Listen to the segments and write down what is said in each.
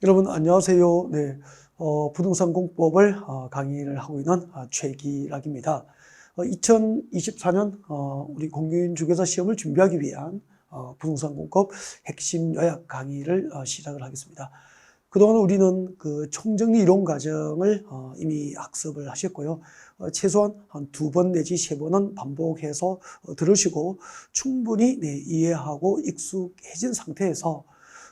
여러분 안녕하세요. 네, 부동산 공법을 강의를 하고 있는 최기락입니다. 2024년 우리 공무원 중개사 시험을 준비하기 위한 부동산 공법 핵심 요약 강의를 시작을 하겠습니다. 그동안 우리는 그 총정리 이론 과정을 이미 학습을 하셨고요. 최소한 한 2번 내지 3번은 반복해서 들으시고 충분히 이해하고 익숙해진 상태에서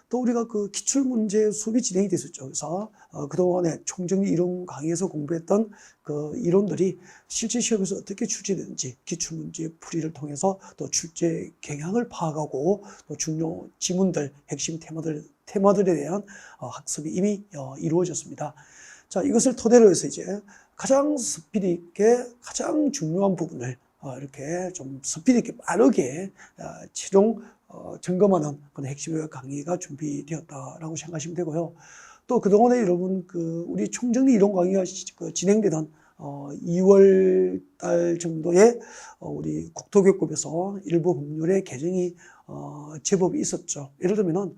또 우리가 그 기출문제 수업이 진행이 됐었죠. 그래서 그동안에 총정리 이론 강의에서 공부했던 그 이론들이 실제 시험에서 어떻게 출제되는지 기출문제 풀이를 통해서 또 출제 경향을 파악하고 또 중요 지문들, 핵심 테마들에 대한 학습이 이미 이루어졌습니다. 자, 이것을 토대로 해서 이제 가장 스피드 있게 가장 중요한 부분을 이렇게 좀 스피드 있게 빠르게 최종 점검하는 그런 핵심 요약 강의가 준비되었다라고 생각하시면 되고요. 또 그동안에 여러분 우리 총정리 이론 강의가 진행되던 2월 달 정도에 우리 국토교육법에서 일부 법률의 개정이 제법 있었죠. 예를 들면은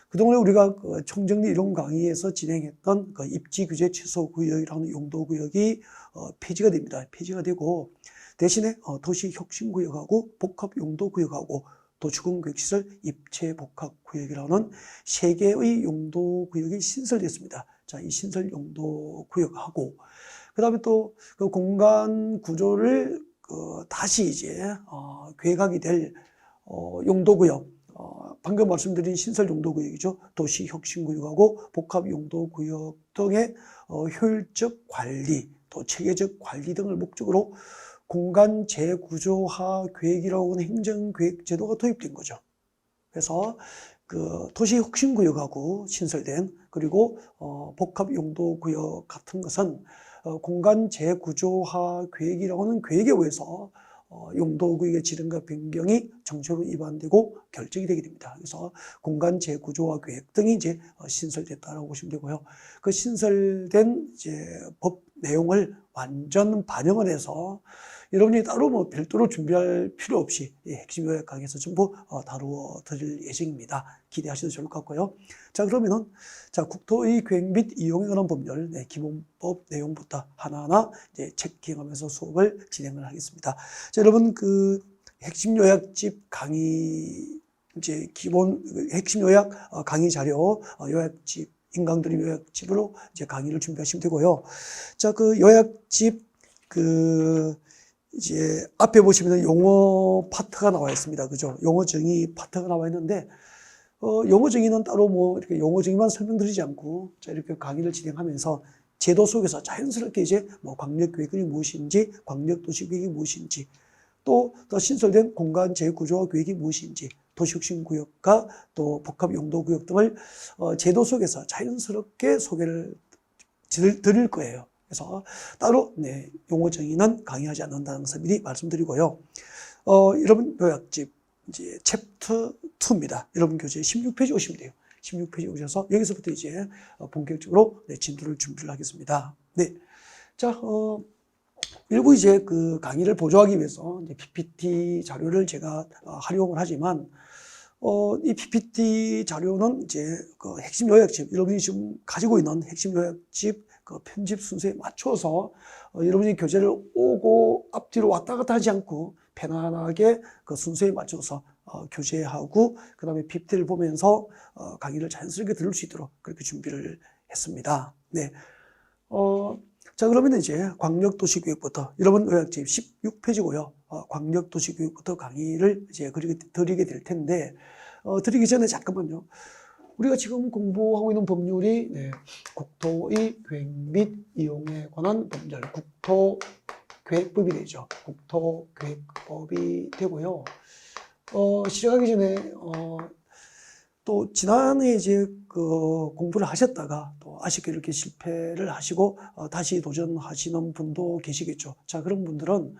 그동안에 우리가 총정리 이론 강의에서 진행했던 입지규제 최소구역이라는 용도구역이 폐지가 됩니다. 폐지가 되고 대신에 도시혁신구역하고 복합용도구역하고 도시공교육시설 입체복합구역이라는 3개의 용도구역이 신설됐습니다. 자, 이 신설 용도구역하고 그 다음에 또 그 공간 구조를 다시 이제 계획하게 될 용도구역, 방금 말씀드린 신설 용도구역이죠. 도시혁신구역하고 복합용도구역 등의 효율적 관리, 또 체계적 관리 등을 목적으로 공간 재구조화 계획이라고 하는 행정계획 제도가 도입된 거죠. 그래서 그 도시혁신구역하고 신설된 그리고 복합용도구역 같은 것은 공간 재구조화 계획이라고 하는 계획에 의해서 용도구역의 지정과 변경이 정책으로 위반되고 결정이 되게 됩니다. 그래서 공간 재구조화 계획 등이 이제 신설됐다라고 보시면 되고요. 그 신설된 이제 법 내용을 완전 반영을 해서 여러분이 따로 뭐 별도로 준비할 필요 없이 핵심 요약 강의에서 전부 다루어 드릴 예정입니다. 기대하셔도 좋을 것 같고요. 자, 그러면은 자, 국토의 계획 및 이용에 관한 법률 기본법 내용부터 하나하나 이제 체킹하면서 수업을 진행을 하겠습니다. 자, 여러분 그 핵심 요약집 강의 이제 기본 핵심 요약 강의 자료 요약집 인강드림 요약집으로 이제 강의를 준비하시면 되고요. 자, 그 요약집 이제 앞에 보시면 용어 파트가 나와 있습니다. 그죠? 용어 정의 파트가 나와 있는데, 용어 정의는 따로 뭐 이렇게 용어 정의만 설명드리지 않고, 자, 이렇게 강의를 진행하면서 제도 속에서 자연스럽게 이제 뭐 광역계획이 무엇인지, 광역도시계획이 무엇인지, 또 더 신설된 공간 재구조화 계획이 무엇인지, 도시혁신구역과 또 복합용도구역 등을 제도 속에서 자연스럽게 소개를 드릴 거예요. 그래서 따로 용어 정의는 강의하지 않는다는 것을 미리 말씀드리고요. 여러분 요약집 이제 챕터 2입니다. 여러분 교재 16페이지 오시면 돼요. 16페이지 오셔서 여기서부터 이제 본격적으로 진도를 준비를 하겠습니다. 네, 자 일부 이제 그 강의를 보조하기 위해서 이제 PPT 자료를 제가 활용을 하지만 이 PPT 자료는 이제 그 핵심 요약집 여러분이 지금 가지고 있는 핵심 요약집 그 편집 순서에 맞춰서 여러분이 교재를 오고 앞뒤로 왔다 갔다 하지 않고 편안하게 그 순서에 맞춰서 교재하고 그 다음에 PPT를 보면서 강의를 자연스럽게 들을 수 있도록 그렇게 준비를 했습니다. 네. 자, 그러면 이제 광역도시교육부터 여러분 요약집 16페이지고요. 광역도시교육부터 강의를 이제 드리게 될 텐데 드리기 전에 잠깐만요. 우리가 지금 공부하고 있는 법률이 국토의 계획 및 이용에 관한 법률, 국토계획법이 되죠. 국토계획법이 되고요. 시작하기 전에 또 지난해 이제 그 공부를 하셨다가 또 아쉽게 이렇게 실패를 하시고 다시 도전하시는 분도 계시겠죠. 자, 그런 분들은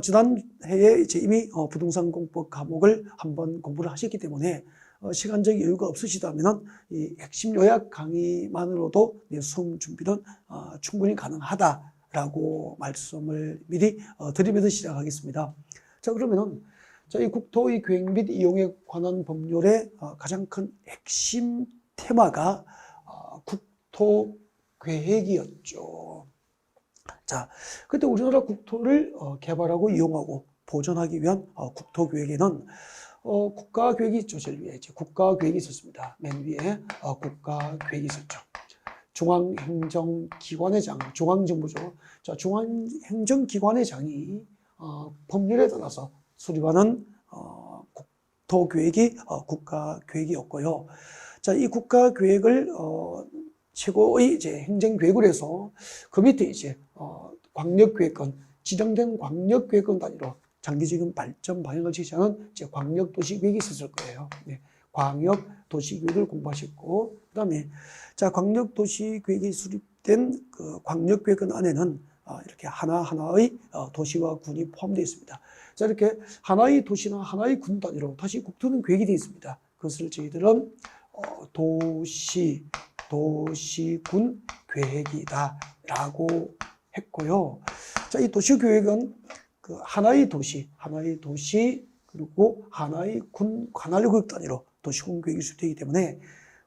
지난해에 이제 이미 부동산 공법 과목을 한번 공부를 하셨기 때문에 시간적 여유가 없으시다면 이 핵심 요약 강의만으로도 수험 준비는 충분히 가능하다라고 말씀을 미리 드리면서 시작하겠습니다. 자, 그러면은 이 국토의 계획 및 이용에 관한 법률의 가장 큰 핵심 테마가 국토계획이었죠. 자, 그때 우리나라 국토를 개발하고 이용하고 보존하기 위한 국토계획에는 국가계획이 있죠. 제일 위에 이제 국가계획이 있었습니다. 맨 위에 국가계획이 있었죠. 중앙행정기관의 장, 중앙정부죠. 자, 중앙행정기관의 장이 법률에 따라서 수립하는 국토계획이 국가계획이었고요. 자, 이 국가계획을 최고의 이제 행정계획으로 해서 그 밑에 이제 광역계획권, 지정된 광역계획권 단위로 장기적인 발전 방향을 제시하는 이제 광역도시계획이 있었을 거예요. 네, 광역도시계획을 공부하셨고, 그다음에 자, 광역도시계획이 수립된 그 광역계획권 안에는 이렇게 하나하나의 도시와 군이 포함되어 있습니다. 자, 이렇게 하나의 도시나 하나의 군 단위로 다시 국토는 계획이 되어 있습니다. 그것을 저희들은 도시군 계획이다라고 했고요. 자, 이 도시 계획은 그 하나의 도시, 그리고 하나의 군, 관할구역 단위로 도시군 계획이 수립되기 때문에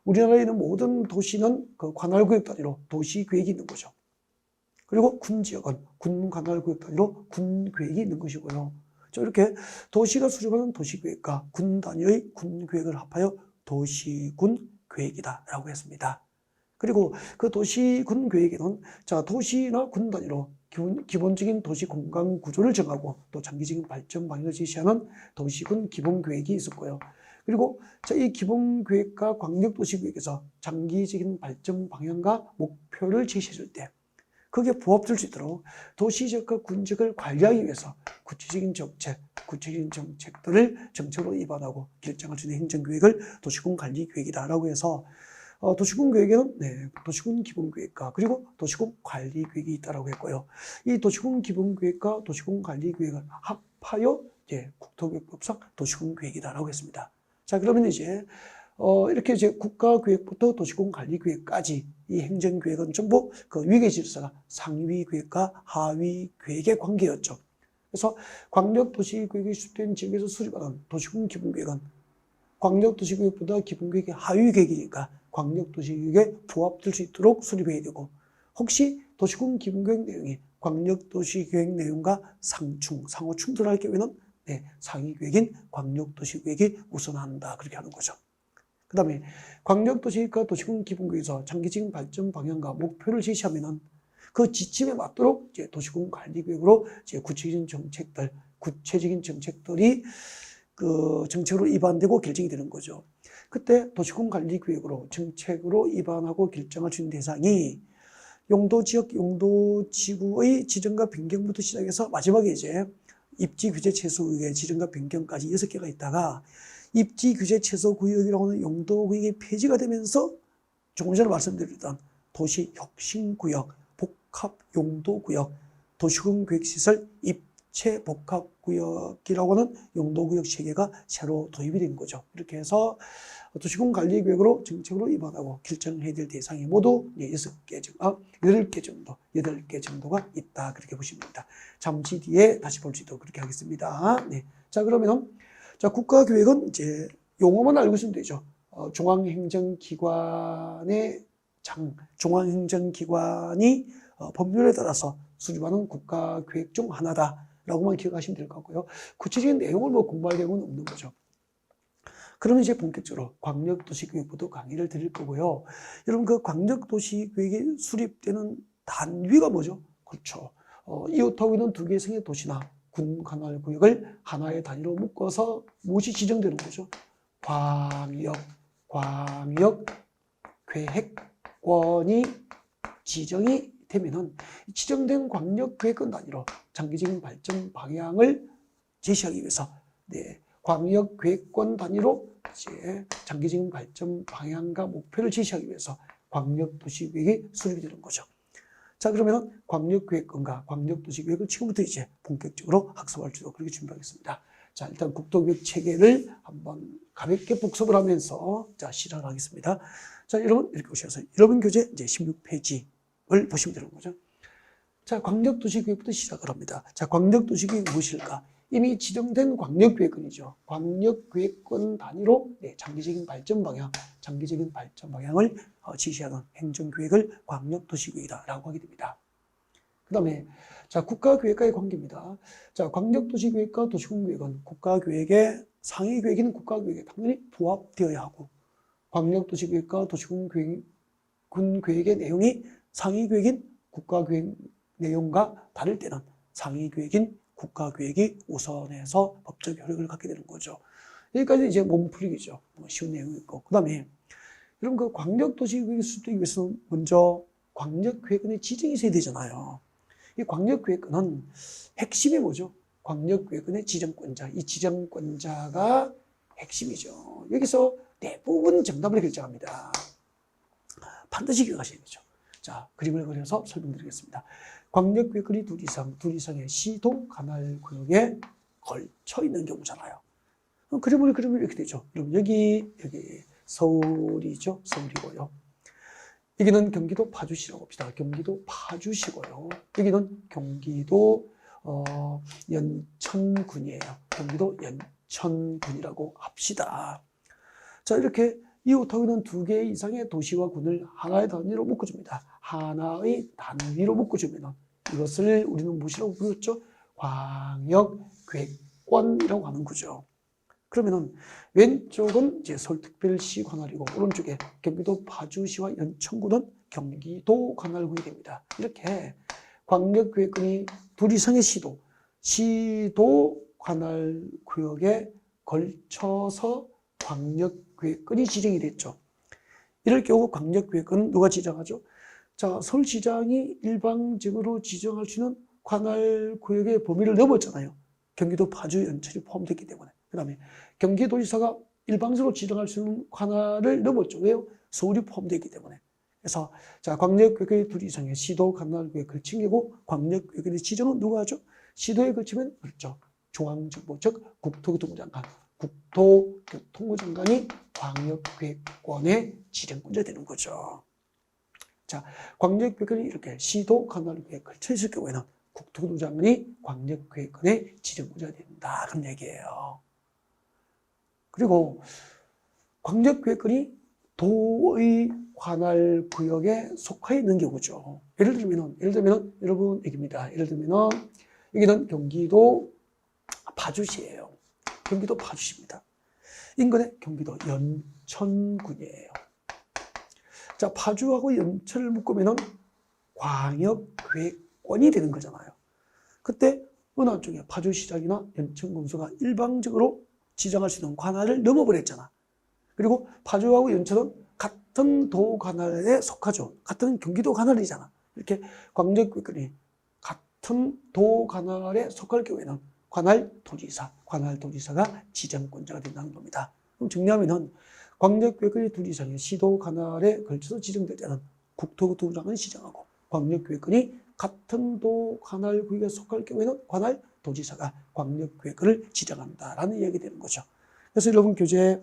우리나라에 있는 모든 도시는 그 관할구역 단위로 도시 계획이 있는 거죠. 그리고 군 지역은 군 관할구역 단위로 군 계획이 있는 것이고요. 자, 이렇게 도시가 수립하는 도시계획과 군 단위의 군 계획을 합하여 도시군 계획이다라고 했습니다. 그리고 그 도시군 계획에는 자, 도시나 군 단위로 기본적인 도시 공간 구조를 정하고 또 장기적인 발전 방향을 제시하는 도시군 기본 계획이 있었고요. 그리고 자, 이 기본 계획과 광역 도시 계획에서 장기적인 발전 방향과 목표를 제시할 때 거기에 부합될 수 있도록 도시적과 군적을 관리하기 위해서 구체적인 정책들을 정책으로 입안하고 결정할 수 있는 행정계획을 도시군 관리 계획이다라고 해서 도시군 계획에는 도시군 기본 계획과 그리고 도시군 관리 계획이 있다라고 했고요. 이 도시군 기본 계획과 도시군 관리 계획을 합하여 국토계획법상 도시군 계획이다라고 했습니다. 자, 그러면 이제 이렇게 이제 국가계획부터 도시군 관리 계획까지 이 행정계획은 전부 그 위계 질서가 상위 계획과 하위 계획의 관계였죠. 그래서 광역도시계획이 수립된 지역에서 수립하는 도시군 기본계획은 광역도시계획보다 기본계획이 하위 계획이니까 광역도시계획에 부합될 수 있도록 수립해야 되고, 혹시 도시군 기본계획 내용이 광역도시계획 내용과 상호 충돌할 경우에는 상위 계획인 광역도시계획이 우선한다, 그렇게 하는 거죠. 그 다음에 광역도시계획과 도시군 기본계획에서 장기적인 발전 방향과 목표를 제시하면은 그 지침에 맞도록 이제 도시군 관리계획으로 이제 구체적인 정책들이 그 정책으로 입안되고 결정이 되는 거죠. 그때 도시군 관리계획으로 정책으로 입안하고 결정할 수 있는 대상이 용도지역, 용도지구의 지정과 변경부터 시작해서 마지막에 이제 입지규제 최소구역의 지정과 변경까지 6개가 있다가 입지규제 최소구역이라고 하는 용도구역이 폐지가 되면서 조금 전에 말씀드렸던 도시혁신구역, 복합용도구역, 도시군계획시설 입체복합구역이라고 하는 용도구역 체계가 새로 도입이 된 거죠. 이렇게 해서 도시군관리계획으로 정책으로 입안하고 결정해야 될 대상이 모두 8개 정도가 있다, 그렇게 보시면 됩니다. 잠시 뒤에 다시 볼 수 있도록 그렇게 하겠습니다. 네. 자, 그러면 자, 국가계획은 이제 용어만 알고 있으면 되죠. 중앙행정기관의 중앙행정기관이 법률에 따라서 수립하는 국가계획 중 하나다라고만 기억하시면 될 것 같고요. 구체적인 내용을 공부할 경우는 없는 거죠. 그러면 이제 본격적으로 광역도시계획부터 강의를 드릴 거고요. 여러분, 그 광역도시계획이 수립되는 단위가 뭐죠? 그렇죠. 이웃하고 있는 2개의 생의 도시나 군 관할구역을 하나의 단위로 묶어서 무엇이 지정되는 거죠? 광역계획권이 지정이 되면은 지정된 광역계획권 단위로 장기적인 발전 방향을 제시하기 위해서 광역계획권 단위로 이제 장기적인 발전 방향과 목표를 제시하기 위해서 광역도시계획이 수립이 되는 거죠. 자, 그러면 광역계획권과 광역도시계획을 지금부터 이제 본격적으로 학습할 수 있도록 그렇게 준비하겠습니다. 자, 일단 국토계획 체계를 한번 가볍게 복습을 하면서 자, 시작하겠습니다. 자, 여러분 이렇게 보셔서 여러분 교재 이제 16페이지를 보시면 되는 거죠. 자, 광역도시계획부터 시작을 합니다. 자, 광역도시계획이 무엇일까? 이미 지정된 광역계획권이죠. 광역계획권 단위로 장기적인 발전 방향을 지시하는 행정계획을 광역도시계획이라고 하게 됩니다. 그 다음에 자, 국가계획과의 관계입니다. 자, 광역도시계획과 도시군계획은 국가계획의 상위계획인 국가계획에 당연히 부합되어야 하고, 광역도시계획과 도시군계획의 내용이 상위계획인 국가계획 내용과 다를 때는 상위계획인 국가계획이 우선해서 법적 효력을 갖게 되는 거죠. 여기까지 이제 몸풀기죠. 쉬운 내용이 있고. 그 다음에 여러분 그 광역도시계획을 수립하기 위해서는 먼저 광역계획권의 지정이 있어야 되잖아요. 이 광역계획권은 핵심이 뭐죠? 광역계획권의 지정권자. 이 지정권자가 핵심이죠. 여기서 대부분 정답을 결정합니다. 반드시 기억하셔야 되죠. 자, 그림을 그려서 설명드리겠습니다. 광역계획권이 둘 이상의 시도 관할 구역에 걸쳐 있는 경우잖아요. 그림을 그리면 이렇게 되죠. 그럼 여기 서울이죠. 서울이고요. 여기는 경기도 파주시라고 합시다. 경기도 파주시고요. 여기는 경기도 연천군이에요. 경기도 연천군이라고 합시다. 자, 이렇게 이웃하고는 2개 이상의 도시와 군을 하나의 단위로 묶어줍니다. 하나의 단위로 묶어주면 이것을 우리는 무엇이라고 부르죠? 광역계획권이라고 하는 거죠. 그러면은 왼쪽은 이제 서울특별시 관할이고 오른쪽에 경기도 파주시와 연천군은 경기도 관할구역이 됩니다. 이렇게 광역계획권이 둘 이상의 시도 관할구역에 걸쳐서 광역계획권이 지정이 됐죠. 이럴 경우 광역계획권은 누가 지정하죠? 자, 서울시장이 일방적으로 지정할 수 있는 관할구역의 범위를 넘었잖아요. 경기도 파주 연천이 포함됐기 때문에. 그 다음에 경기도지사가 일방적으로 지정할 수 있는 관할을 넘었죠. 왜요? 서울이 포함되어 있기 때문에. 그래서 자, 광역계획의 둘 이상의 시도 관할구역에 걸친 경우 광역계획의 지정은 누가 하죠? 시도에 걸치면 그렇죠. 중앙정부 즉 국토교통부 장관이 광역계획권의 지정권자 되는 거죠. 자, 광역계획권이 이렇게 시도 관할구역에 걸쳐 있을 경우에는 국토교통부 장관이 광역계획권의 지정권자가 된다. 그런 얘기예요. 그리고 광역계획권이 도의 관할구역에 속해 있는 경우죠. 예를 들면 여러분 얘기입니다. 예를 들면 여기는 경기도 파주시예요. 경기도 파주시입니다. 인근에 경기도 연천군이에요. 자, 파주하고 연천을 묶으면 광역계획권이 되는 거잖아요. 그때 어느 한쪽에 파주시장이나 연천군수가 일방적으로 지정할 수 있는 관할을 넘어버렸잖아. 그리고 파주하고 연천은 같은 도 관할에 속하죠. 같은 경기도 관할이잖아. 이렇게 광역계획권이 같은 도 관할에 속할 경우에는 관할도지사가 지정권자가 된다는 겁니다. 그럼 정리하면은 광역계획권이 둘 이상의 시도 관할에 걸쳐서 지정될 때는 국토교통부 장관이 지정하고, 광역계획권이 같은 도 관할 구역에 속할 경우에는 관할도지사가 광역계획권을 지정한다라는 이야기 되는 거죠. 그래서 여러분 교재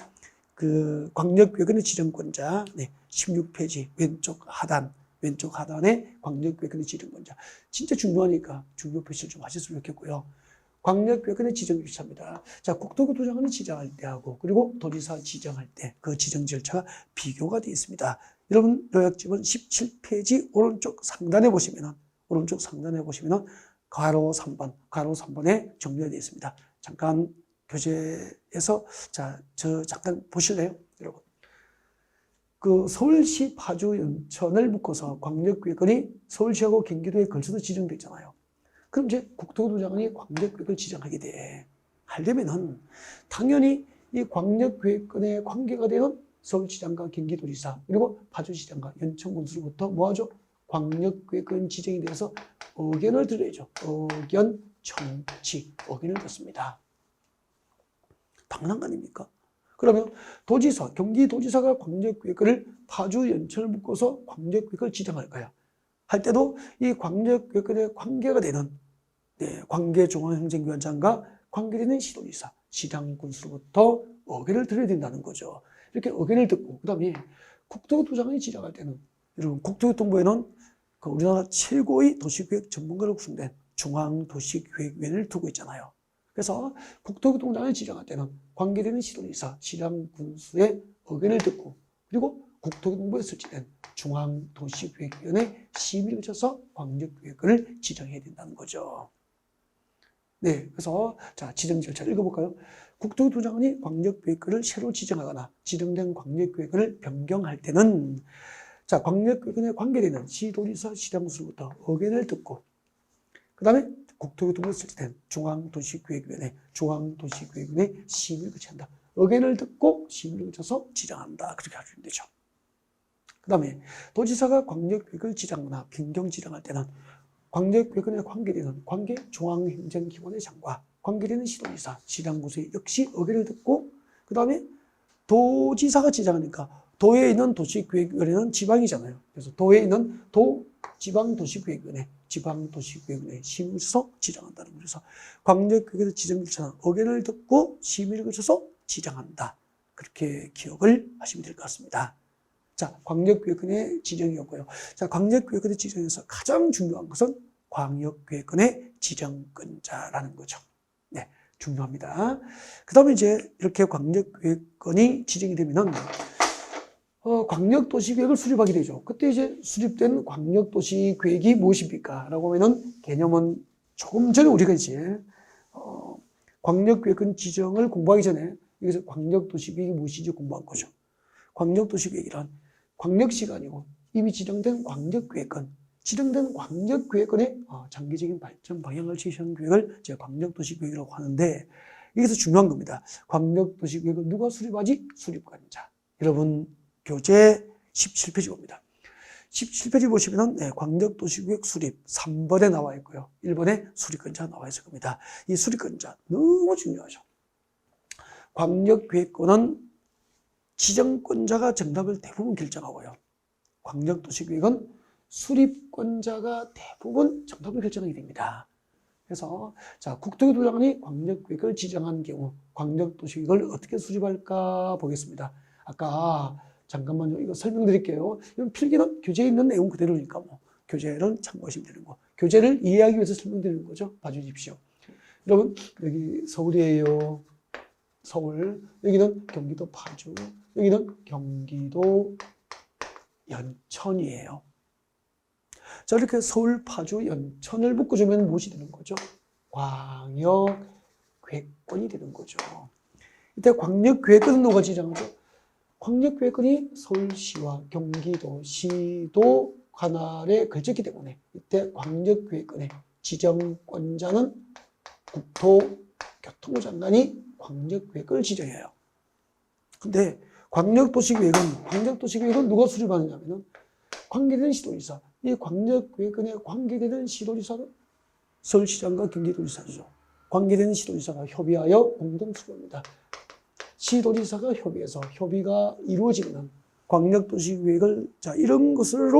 그 광역계획권의 지정권자 16페이지 왼쪽 하단에 광역계획권의 지정권자 진짜 중요하니까 중요 표시를 좀 하셨으면 좋겠고요. 광역계획권의 지정 절차입니다. 자, 국토교통부 장관이 지정할 때하고 그리고 도지사 지정할 때 그 지정 절차가 비교가 되어 있습니다. 여러분 요약집은 17페이지 오른쪽 상단에 보시면은 괄호 3번에 정리가 되어 있습니다. 잠깐 교재에서 잠깐 보실래요, 여러분? 그 서울시 파주 연천을 묶어서 광역계획권이 서울시하고 경기도에 걸쳐서 지정됐잖아요. 그럼 이제 국토교통부 장관이 광역계획을 지정하게 돼. 하려면은 당연히 이 광역계획권에 관계가 되는 서울시장과 경기도지사 그리고 파주시장과 연천군수로부터 뭐하죠? 광역계획권 지정에 대해서 의견을 들어야죠. 의견 청취, 의견을 듣습니다. 당연한 거 아닙니까? 그러면 경기도지사가 광역계획권을 파주 연천을 묶어서 광역계획을 지정할 거야. 할 때도 이 광역계획권에 관계가 되는 관계중앙행정기관장과 관계되는 시도지사, 시장군수로부터 의견을 들어야 된다는 거죠. 이렇게 의견을 듣고 그 다음에 국토교통부 장관이 지정할 때는 여러분 국토교통부에는 그 우리나라 최고의 도시계획 전문가로 구성된 중앙도시계획위원회를 두고 있잖아요. 그래서 국토교통장을 지정할 때는 관계되는 시도지사, 시장군수의 의견을 듣고 그리고 국토교통부에 설치된 중앙도시계획위원회 심의를 거쳐서 광역계획을 지정해야 된다는 거죠. 네, 그래서 자 지정 절차 읽어볼까요? 국토교통장관이 광역계획을 새로 지정하거나 지정된 광역계획을 변경할 때는 자 광역계획에 관계되는 시도지사, 시장군수로부터 의견을 듣고 그 다음에 국토교통부에 설치된 중앙도시계획위원회 심의를 거친다. 의견을 듣고 심의를 거쳐서 지정한다. 그렇게 하시면 되죠. 그 다음에 도지사가 광역계획을 지정하거나 변경 지정할 때는 광역계획에 관계되는 중앙행정기관의 장과 관계되는 시도지사, 시장군수 역시 의견을 듣고 그 다음에 도지사가 지정하니까 도에 있는 도시계획위원회는 지방이잖아요. 그래서 도에 있는 지방도시계획위원회 심의를 거쳐서 지정한다는 거죠. 그래서 광역계획에서 지정 절차는 의견을 듣고 심의를 거쳐서 지정한다. 그렇게 기억을 하시면 될 것 같습니다. 자, 광역계획원의 지정이었고요. 자, 광역계획원의 지정에서 가장 중요한 것은 광역계획원의 지정권자라는 거죠. 네, 중요합니다. 그 다음에 이제 이렇게 광역계획원이 지정이 되면은 광역도시계획을 수립하게 되죠. 그때 이제 수립된 광역도시계획이 무엇입니까? 라고 하면은 개념은 조금 전에 우리가 이제 광역계획은 지정을 공부하기 전에 여기서 광역도시계획이 무엇인지 공부한 거죠. 광역도시계획이란 광역시가 아니고 이미 지정된 광역계획권, 지정된 광역계획권의 장기적인 발전 방향을 제시하는 계획을 제가 광역도시계획이라고 하는데 여기서 중요한 겁니다. 광역도시계획을 누가 수립하지? 수립관자. 여러분 교재 17페이지 봅니다. 17페이지 보시면 광역도시계획 수립 3번에 나와 있고요. 1번에 수립권자 나와 있을 겁니다. 이 수립권자 너무 중요하죠. 광역계획권은 지정권자가 정답을 대부분 결정하고요. 광역도시계획은 수립권자가 대부분 정답을 결정하게 됩니다. 그래서 자 국토교통장관이 광역계획을 지정한 경우 광역도시계획을 어떻게 수립할까 보겠습니다. 아까 잠깐만요. 이거 설명드릴게요. 이건 필기는 교재에 있는 내용 그대로니까 뭐 교재를 참고하시면 되는 거. 교재를 이해하기 위해서 설명드리는 거죠. 봐주십시오. 여러분 여기 서울이에요. 서울. 여기는 경기도 파주. 여기는 경기도 연천이에요. 자, 이렇게 서울, 파주, 연천을 묶어주면 무엇이 되는 거죠? 광역계획권이 되는 거죠. 이때 광역계획권은 누가 지정하죠? 광역계획권이 서울시와 경기도시도 관할에 걸쳤기 때문에 이때 광역계획권의 지정권자는 국토교통부 장관이 광역계획을 지정해요. 근데 광역도시계획은 누가 수립하느냐면은 관계되는 시도지사. 이 광역계획권에 관계되는 시도지사는 서울시장과 경기도지사죠. 관계되는 시도지사가 협의하여 공동 수립합니다. 시도지사가 협의해서 협의가 이루어지면 광역도시계획을 자 이런 것을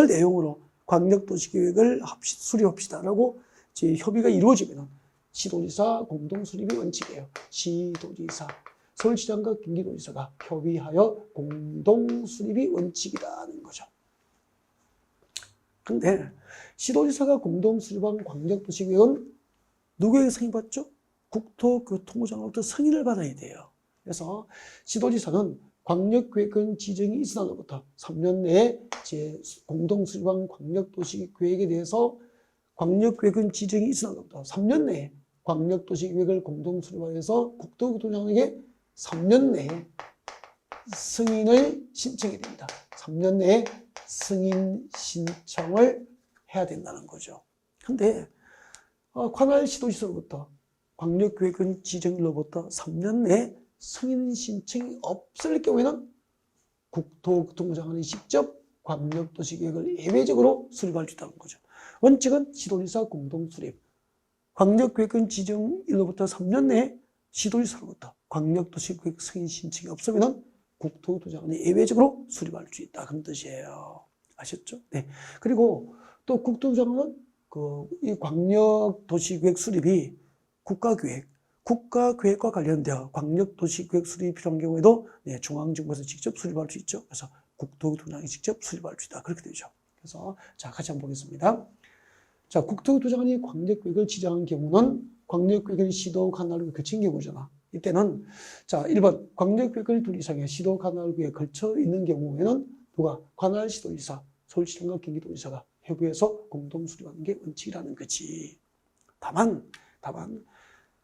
내용으로 광역도시계획을 수립합시다라고 이제 협의가 이루어지면 시도지사 공동 수립이 원칙이에요. 시도지사, 서울시장과 경기도지사가 협의하여 공동 수립이 원칙이라는 거죠. 근데 시도지사가 공동 수립한 광역도시계획은 누구에게 승인받죠? 국토교통부 장관으로부터 승인을 받아야 돼요. 그래서 시도지사는 광역계획권 지정이 있은 날로부터 3년 내에 공동 수립한 광역도시계획에 대해서 광역계획권 지정이 있은 날로부터 3년 내에 광역도시계획을 공동 수립하여서 국토교통부장에게 3년 내에 승인을 신청해야 됩니다. 3년 내에 승인 신청을 해야 된다는 거죠. 근데 관할 시도지사로부터 광역계획권 지정일로부터 3년 내에 승인 신청이 없을 경우에는 국토교통부 장관이 직접 광역도시계획을 예외적으로 수립할 수 있다는 거죠. 원칙은 시도지사 공동수립, 광역계획권 지정일로부터 3년 내에 시도지사로부터 광역도시계획 승인 신청이 없으면 국토교통부 장관이 예외적으로 수립할 수 있다. 그런 뜻이에요. 아셨죠? 네. 그리고 또 국토교통부 장관은 이 광역도시계획 수립이 국가계획과 관련되어 광역도시계획 수립이 필요한 경우에도 중앙정부에서 직접 수립할 수 있죠. 그래서 국토교통부장이 직접 수립할 수 있다. 그렇게 되죠. 그래서 자 같이 한번 보겠습니다. 자, 국토교통부 장관이 광역계획을 지정한 경우는 광역계획은 시도 관할구에 거친 경우잖아. 이때는 자 1번 광역계획을 둘 이상의 시도 관할구에 걸쳐 있는 경우에는 누가 관할시도지사, 서울시장과 경기도지사가 협의해서 공동 수립하는 게 원칙이라는 거지. 다만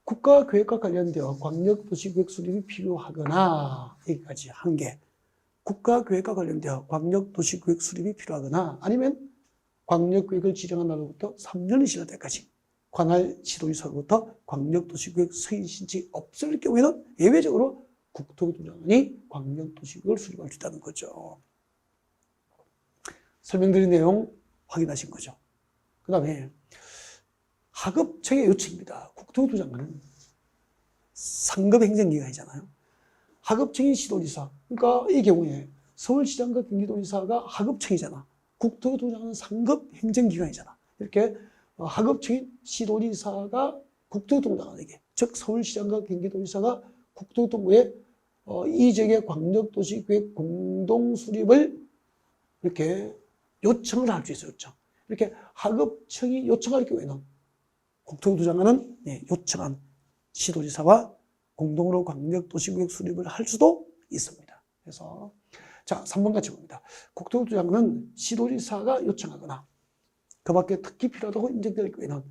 국가계획과 관련되어 광역도시계획 수립이 필요하거나 여기까지 한 개. 국가계획과 관련되어 광역도시계획 수립이 필요하거나 아니면 광역계획을 지정한 날로부터 3년이 지날 때까지 관할 시도지사로부터 광역도시계획 승인 신청이 없을 경우에는 예외적으로 국토교통부 장관이 광역도시계획을 수립할 수 있다는 거죠. 설명드린 내용 확인하신 거죠. 그 다음에 하급청의 요청입니다. 국토교통부 장관은 상급 행정기관이잖아요. 하급청인 시도지사, 그러니까 이 경우에 서울시장과 경기도지사가 하급청이잖아. 국토교통부 장관은 상급 행정기관이잖아. 이렇게 하급청인 시도지사가 국토교통부 장관에게, 즉 서울시장과 경기도지사가 국토교통부에 이 지역의 광역도시계획 공동수립을 이렇게 요청을 할 수 있어요. 요청. 이렇게 하급청이 요청할 경우에는 국토교통부 장관은 요청한 시도지사와 공동으로 광역도시계획 수립을 할 수도 있습니다. 그래서 자 3번 같이 봅니다. 국토교통부 장관은 시도지사가 요청하거나 그 밖에 특히 필요하다고 인정될 경우에는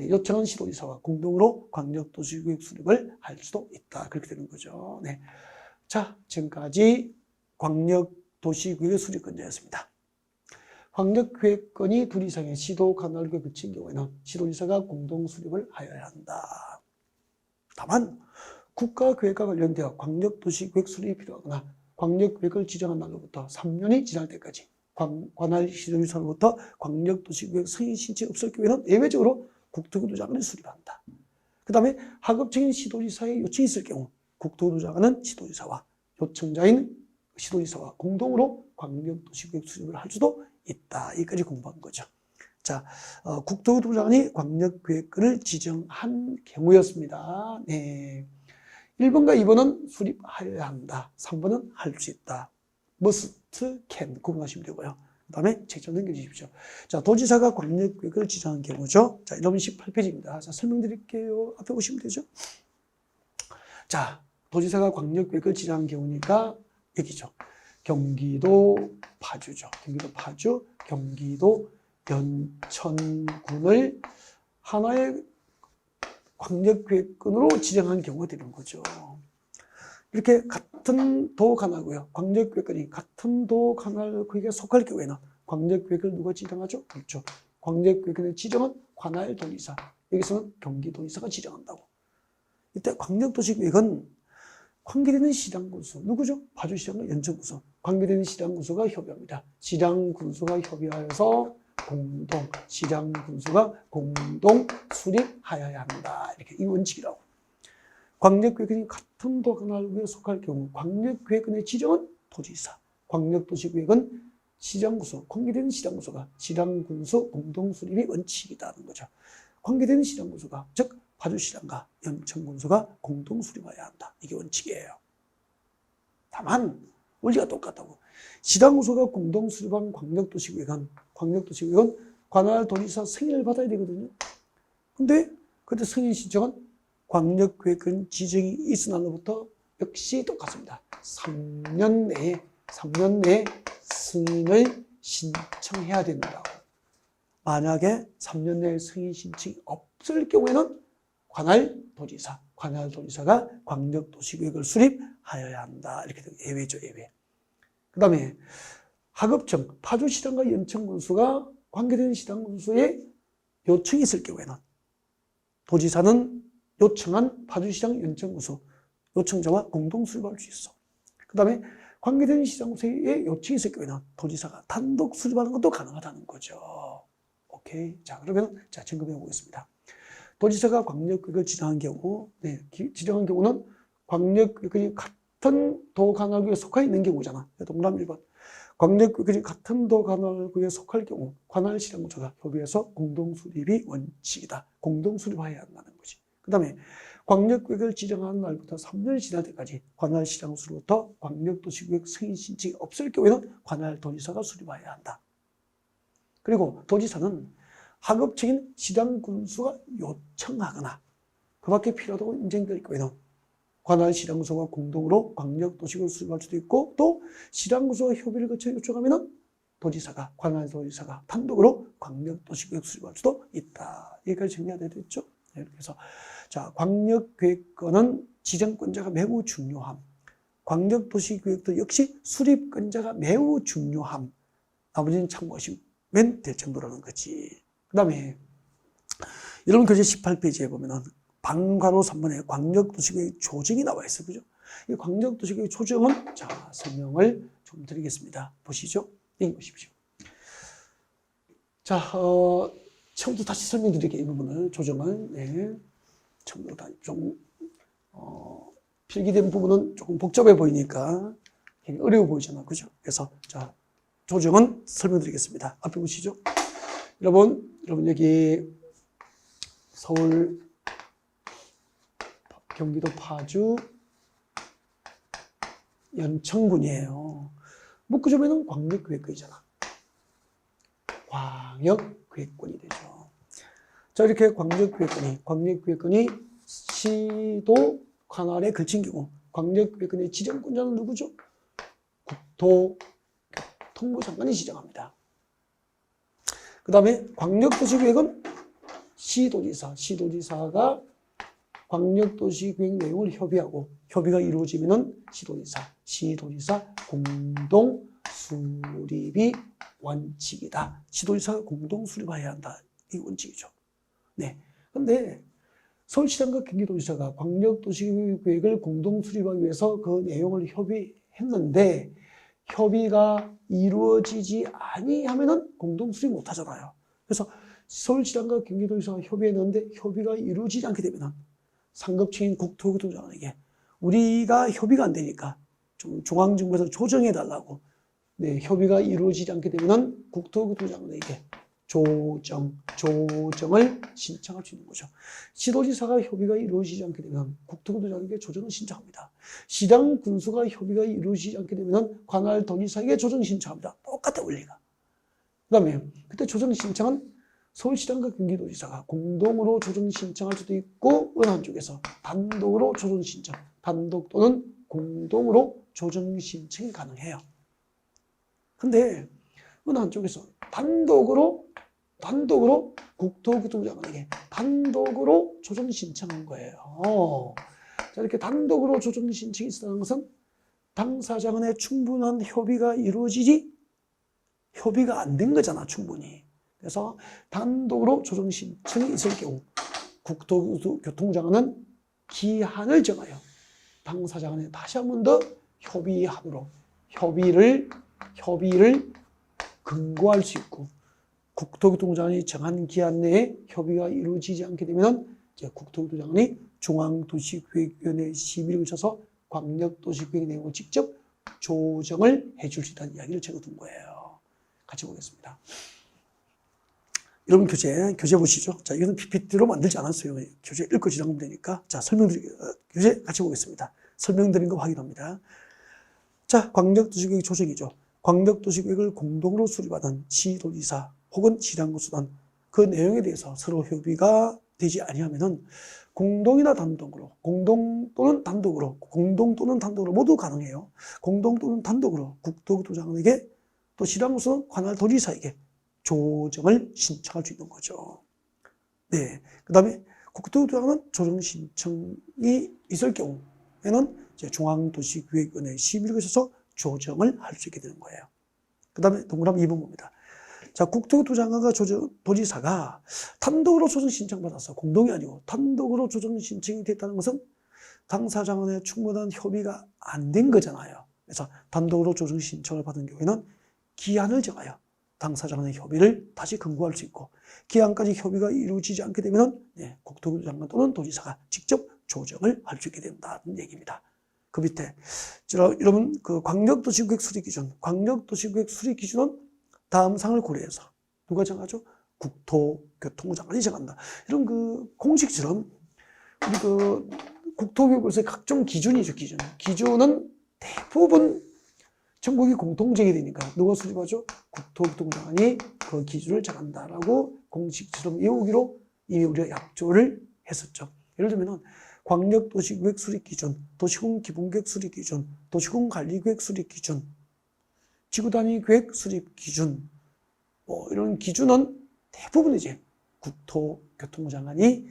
요청한 시도지사와 공동으로 광역도시계획 수립을 할 수도 있다. 그렇게 되는 거죠. 네. 자, 지금까지 광역도시계획 수립권자였습니다. 광역계획권이 둘 이상의 시도 관할구에 그친 경우에는 시도지사가 공동 수립을 하여야 한다. 다만 국가계획과 관련되어 광역도시계획 수립이 필요하거나 광역계획을 지정한 날로부터 3년이 지날 때까지 관할 시도지사로부터 광역도시계획 승인 신청이 없을 경우에는 예외적으로 국토교통부 장관이 수립한다. 그 다음에 하급청인 시도지사의 요청이 있을 경우 국토교통부 장관은 시도지사와 요청자인 시도지사와 공동으로 광역도시계획 수립을 할 수도 있다. 여기까지 공부한 거죠. 자, 국토교통부 장관이 광역계획권을 지정한 경우였습니다. 네. 1번과 2번은 수립하여야 한다. 3번은 할 수 있다. must, can 구분하시면 되고요. 그 다음에 책장 넘겨주십시오. 자, 도지사가 광역계획을 지정한 경우죠. 자, 1번 18페이지입니다. 자, 설명드릴게요. 앞에 보시면 되죠. 자, 도지사가 광역계획을 지정한 경우니까 여기죠. 경기도 파주죠. 경기도 파주, 경기도 연천군을 하나의 광역계획권으로 지정한 경우가 되는 거죠. 이렇게 같은 도 관할구요. 광역계획권이 같은 도 관할구에 속할 경우에는 광역계획을 누가 지정하죠? 그렇죠. 광역계획권의 지정은 관할도지사. 여기서는 경기도지사가 지정한다고. 이때 광역도시계획은 관계되는 시장군수, 누구죠? 파주시장과 연천군수. 관계되는 시장군수가 협의합니다. 시장군수가 협의하여서 시장군수가 공동 수립하여야 한다. 이렇게 이 원칙이라고. 광역계획권이 같은 도 관할구에 속할 경우 광역계획권의 지정은 도지사, 광역도시계획은 시장군수, 관계되는 시장군수가 시장군수 공동 수립이 원칙이라는 거죠. 관계되는 시장군수가 즉 파주시장과 연천군수가 공동 수립해야 한다. 이게 원칙이에요. 다만 원리가 똑같다고. 시장군수가 공동 수립한 광역도시계획은 관할도지사 승인을 받아야 되거든요. 근데 그때 승인 신청은 광역계획권 지정이 있은 날로부터 역시 똑같습니다. 3년 내에 승인을 신청해야 된다고. 만약에 3년 내에 승인 신청이 없을 경우에는 관할도지사가 광역도시계획을 수립하여야 한다. 이렇게 되고 예외죠, 예외. 그 다음에 하급청, 파주시장과 연천군수가 관계된 시장군수의 요청이 있을 경우에는 도지사는 요청한 파주시장, 연천군수, 요청자와 공동 수립할 수 있어. 그 다음에 관계된 시장군수의 요청이 있을 경우에는 도지사가 단독 수립하는 것도 가능하다는 거죠. 오케이. 자, 그러면 자, 점검해 보겠습니다. 도지사가 광역계획을 지정한 경우는 광역계획이 같은 도 관할구에 속해 있는 경우잖아. 동그라미 1번. 광역계획이 같은 도 관할구에 속할 경우 관할시장군수가 협의해서 공동수립이 원칙이다. 공동수립해야 한다는 거지. 그 다음에 광역계획을 지정한 날부터 3년이 지날 때까지 관할시장군수로부터 광역도시계획 승인 신청이 없을 경우에는 관할도지사가 수립해야 한다. 그리고 도지사는 하급청인 시장군수가 요청하거나 그 밖에 필요하다고 인정될 경우에는 관할 시장구소가 공동으로 광역도시구역을 수립할 수도 있고, 또 시장구소와 협의를 거쳐 요청하면은 도지사가, 관할 도지사가 단독으로 광역도시구역 수립할 수도 있다. 여기까지 정리가 되겠죠? 이렇게 해서, 자, 광역계획권은 지정권자가 매우 중요함. 광역도시계획도 역시 수립권자가 매우 중요함. 나머지는 참고하시면 될 정도라는 거지. 그 다음에, 여러분 교재 18페이지에 보면은 방과로 3번에 광역도시계획 조정이 나와 있어요. 그죠? 이 광역도시계획 조정은, 자, 설명을 좀 드리겠습니다. 보시죠. 읽어보십시오. 자, 처음부터 다시 설명드릴게요. 이 부분을, 조정을. 네. 처음부터 좀, 필기된 부분은 조금 복잡해 보이니까 어려워 보이잖아. 그죠? 그래서, 자, 조정은 설명드리겠습니다. 앞에 보시죠. 여러분 여기 서울, 경기도 파주, 연천군이에요. 목구점에는 광역계획권이잖아. 광역계획권이 되죠. 자, 이렇게 광역계획권이 시도 관할에 걸친 경우, 광역계획권의 지정권자는 누구죠? 국토교통부 장관이 지정합니다. 그 다음에 광역도시계획은 시도지사가 광역도시계획 내용을 협의하고, 협의가 이루어지면은 시도지사 공동 수립이 원칙이다. 시도지사가 공동 수립해야 한다. 이 원칙이죠. 네. 근데 서울시장과 경기도지사가 광역도시계획을 공동 수립하기 위해서 그 내용을 협의했는데, 협의가 이루어지지 아니하면은 공동 수립 못 하잖아요. 그래서 서울시장과 경기도지사가 협의했는데 협의가 이루어지지 않게 되면은 상급층인 국토교통장관에게 우리가 협의가 안 되니까 좀 중앙정부에서 조정해달라고, 네, 협의가 이루어지지 않게 되면은 국토교통장관에게 조정을 신청할 수 있는 거죠. 시도지사가 협의가 이루어지지 않게 되면 국토교통장관에게 조정을 신청합니다. 시장 군수가 협의가 이루어지지 않게 되면 관할 도지사에게 조정 신청합니다. 똑같아, 원리가. 그 다음에 그때 조정 신청은 서울시장과 경기도지사가 공동으로 조정 신청할 수도 있고, 어느 한쪽에서 단독으로 조정 신청, 단독 또는 공동으로 조정 신청이 가능해요. 근데 어느 한쪽에서 단독으로 국토교통장관에게 단독으로 조정 신청한 거예요. 자, 이렇게 단독으로 조정 신청이 있다는 것은 당사자간의 충분한 협의가 안 된 거잖아, 충분히. 그래서 단독으로 조정 신청이 있을 경우 국토교통장관은 기한을 정하여 당사자 간에 다시 한 번 더 협의하도록 협의를 근거할 수 있고, 국토교통장관이 정한 기한 내에 협의가 이루어지지 않게 되면 이제 국토교통장관이 중앙도시계획위원회 심의를 거쳐서 광역도시계획 내용을 직접 조정을 해줄 수 있다는 이야기를 적어둔 거예요. 같이 보겠습니다. 여러분 교재 보시죠. 자, 이거는 PPT로 만들지 않았어요. 교재 읽고 지나가면 되니까. 자, 교재 같이 보겠습니다. 설명드린 거 확인합니다. 자, 광역도시계획 조정이죠. 광역도시계획을 공동으로 수립하는 시도지사 혹은 시장구수단, 그 내용에 대해서 서로 협의가 되지 아니하면은 공동 또는 단독으로 모두 가능해요. 공동 또는 단독으로 국토교통장관에게, 또 시장구수는 관할 도지사에게 조정을 신청할 수 있는 거죠. 네. 그 다음에 국토교통장관은 조정 신청이 있을 경우에는 이제 중앙도시계획위원회 심의를 거쳐서 조정을 할 수 있게 되는 거예요. 그 다음에 동그라미 2번 봅니다. 자, 국토교통장관과 도지사가 단독으로 조정 신청받았어. 공동이 아니고 단독으로 조정 신청이 됐다는 것은 당사자 간의 충분한 협의가 안 된 거잖아요. 그래서 단독으로 조정 신청을 받은 경우에는 기한을 정하여 당사자 간의 협의를 다시 근거할 수 있고, 기한까지 협의가 이루어지지 않게 되면 국토교통장관 또는 도지사가 직접 조정을 할 수 있게 된다는 얘기입니다. 그 밑에 여러분 그 광역도시계획 수립 기준, 광역도시계획 수립 기준은 다음 사항을 고려해서 누가 정하죠? 국토교통부 장관이 정한다. 이런 그 공식처럼 우리 그 국토교육에서의 각종 기준이죠, 기준은 대부분 전국이 공통정이 되니까 누가 수립하죠? 국토교통부 장관이 그 기준을 정한다라고 공식처럼 외우기로 이미 우리가 약조를 했었죠. 예를 들면 광역도시계획 수립기준, 도시군 기본계획 수립기준, 도시군 관리계획 수립기준, 지구단위계획 수립기준, 이런 기준은 대부분 이제 국토교통부 장관이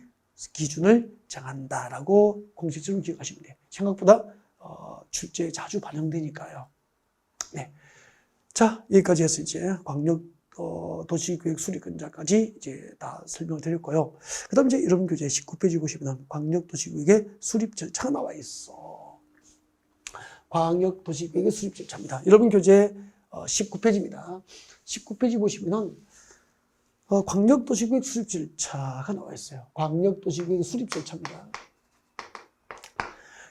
기준을 정한다라고 공식적으로 기억하시면 돼요. 생각보다 출제에 자주 반영되니까요. 네. 자, 여기까지 해서 이제 광역 도시계획 수립근자까지 이제 다 설명을 드렸고요. 그 다음 이제 여러분 교재 19페이지 보시면 광역도시계획의 수립 절차가 나와 있어. 광역도시계획의 수립 절차입니다. 여러분 교재 19페이지입니다. 19페이지 보시면은 광역도시계획 수립 절차가 나와 있어요. 광역도시계획 수립 절차입니다.